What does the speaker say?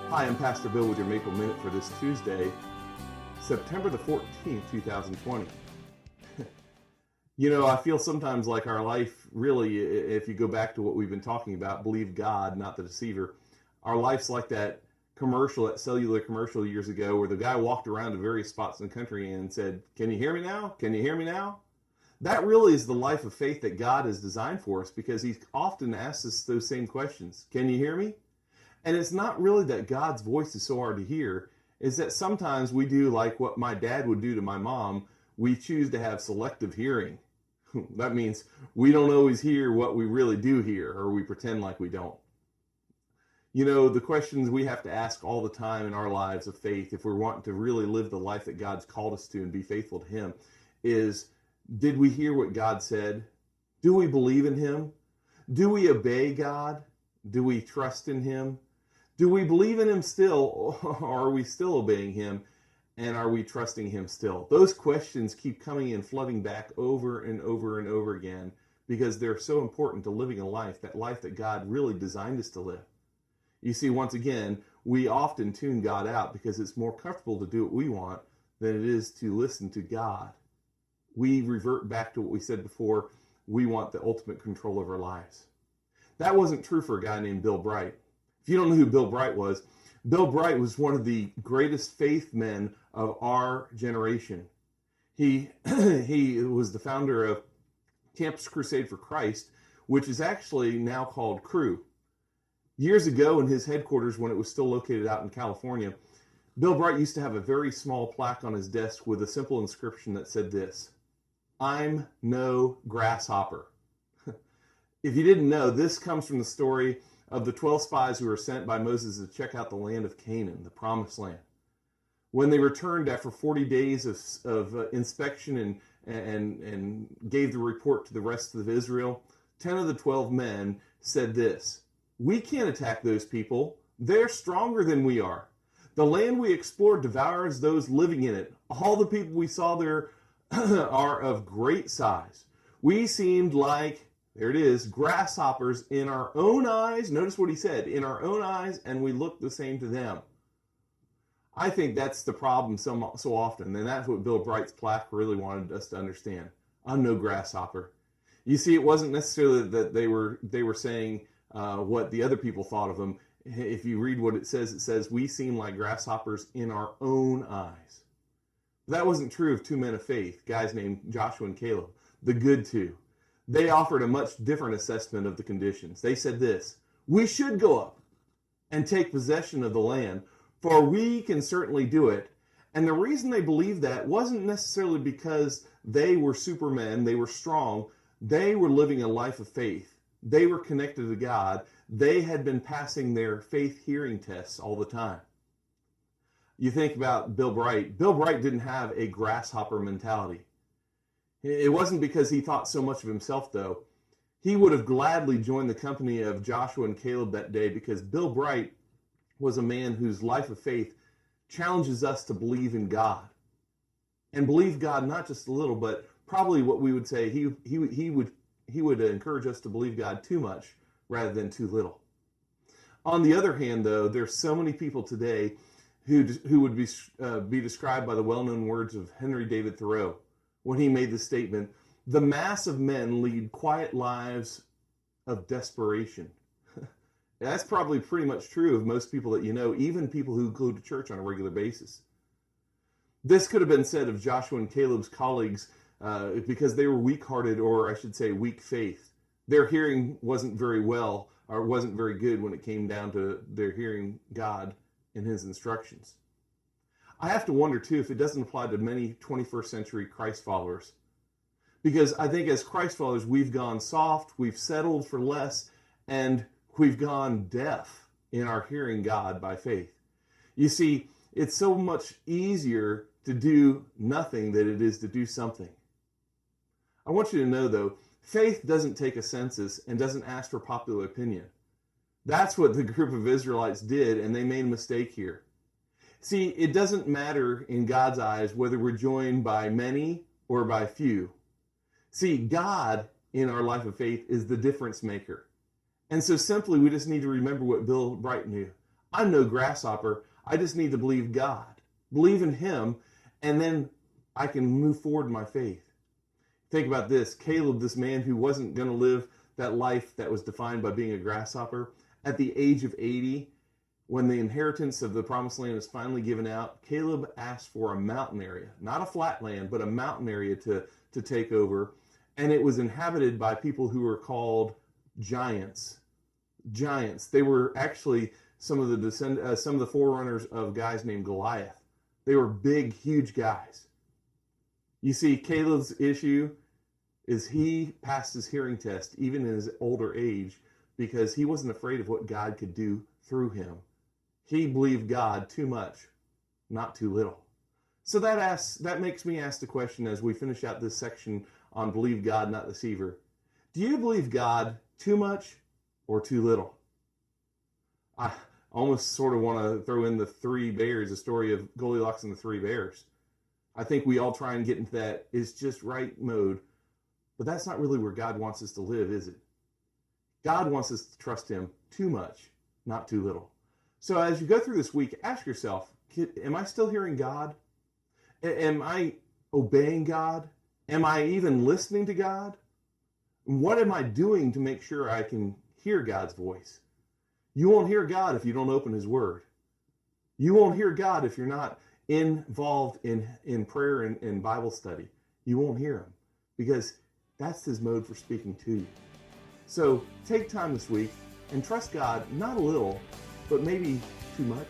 Hi, I'm Pastor Bill with your Maple Minute for this Tuesday, September the 14th, 2020. I feel sometimes like our life really, if you go back to what we've been talking about, believe God, not the deceiver, our life's like that commercial, that cellular commercial years ago where the guy walked around to various spots in the country and said, "Can you hear me now? Can you hear me now?" That really is the life of faith that God has designed for us, because he often asks us those same questions. Can you hear me? And it's not really that God's voice is so hard to hear. It's that sometimes we do like what my dad would do to my mom. We choose to have selective hearing. That means we don't always hear what we really do hear, or we pretend like we don't. The questions we have to ask all the time in our lives of faith, if we're wanting to really live the life that God's called us to and be faithful to him, is, did we hear what God said? Do we believe in him? Do we obey God? Do we trust in him? Do we believe in him still, or are we still obeying him, and are we trusting him still? Those questions keep coming in, flooding back over and over and over again, because they're so important to living a life that God really designed us to live. You see, once again, we often tune God out because it's more comfortable to do what we want than it is to listen to God. We revert back to what we said before. We want the ultimate control of our lives. That wasn't true for a guy named Bill Bright. If you don't know who Bill Bright was one of the greatest faith men of our generation. He was the founder of Campus Crusade for Christ, which is actually now called Cru. Years ago, in his headquarters, when it was still located out in California, Bill Bright used to have a very small plaque on his desk with a simple inscription that said this: "I'm no grasshopper." If you didn't know, this comes from the story of the 12 spies who were sent by Moses to check out the land of Canaan, the promised land. When they returned after 40 days of inspection and gave the report to the rest of Israel, 10 of the 12 men said this: "We can't attack those people. They're stronger than we are. The land we explored devours those living in it. All the people we saw there are of great size. We seemed like," there it is, "grasshoppers in our own eyes." Notice what he said, "in our own eyes, and we look the same to them." I think that's the problem so often, and that's what Bill Bright's plaque really wanted us to understand. I'm no grasshopper. You see, it wasn't necessarily that they were saying what the other people thought of him. If you read what it says, "We seem like grasshoppers in our own eyes." But that wasn't true of two men of faith, guys named Joshua and Caleb, the good two. They offered a much different assessment of the conditions. They said this: "We should go up and take possession of the land, for we can certainly do it." And the reason they believed that wasn't necessarily because they were supermen, they were strong. They were living a life of faith. They were connected to God. They had been passing their faith hearing tests all the time. You think about Bill Bright. Bill Bright didn't have a grasshopper mentality. It wasn't because he thought so much of himself, though. He would have gladly joined the company of Joshua and Caleb that day, because Bill Bright was a man whose life of faith challenges us to believe in God. And believe God not just a little, but probably what we would say, he would encourage us to believe God too much rather than too little. On the other hand, though, there's so many people today who would be described by the well-known words of Henry David Thoreau when he made the statement, "The mass of men lead quiet lives of desperation." That's probably pretty much true of most people that you know, even people who go to church on a regular basis. This could have been said of Joshua and Caleb's colleagues because they were weak-hearted, or I should say weak faith. Their hearing wasn't very well, or wasn't very good when it came down to their hearing God and his instructions. I have to wonder, too, if it doesn't apply to many 21st century Christ followers. Because I think as Christ followers, we've gone soft, we've settled for less, and we've gone deaf in our hearing God by faith. You see, it's so much easier to do nothing than it is to do something. I want you to know, though, faith doesn't take a census and doesn't ask for popular opinion. That's what the group of Israelites did, and they made a mistake here. See, it doesn't matter in God's eyes whether we're joined by many or by few. See, God in our life of faith is the difference maker. And so simply we just need to remember what Bill Bright knew. I'm no grasshopper. I just need to believe God, believe in Him, and then I can move forward in my faith. Think about this. Caleb, this man who wasn't going to live that life that was defined by being a grasshopper, at the age of 80, when the inheritance of the promised land is finally given out, Caleb asked for a mountain area, not a flat land, but a mountain area to take over. And it was inhabited by people who were called giants. Giants. They were actually some of the forerunners of guys named Goliath. They were big, huge guys. You see, Caleb's issue is he passed his hearing test even in his older age because he wasn't afraid of what God could do through him. He believed God too much, not too little. So that makes me ask the question as we finish out this section on believe God, not deceiver. Do you believe God too much or too little? I almost sort of want to throw in the three bears, the story of Goldilocks and the three bears. I think we all try and get into that is just right mode, but that's not really where God wants us to live, is it? God wants us to trust Him too much, not too little. So as you go through this week, ask yourself, am I still hearing God? Am I obeying God? Am I even listening to God? What am I doing to make sure I can hear God's voice? You won't hear God if you don't open His Word. You won't hear God if you're not involved in prayer and Bible study. You won't hear Him because that's His mode for speaking to you. So take time this week and trust God, not a little, but maybe too much.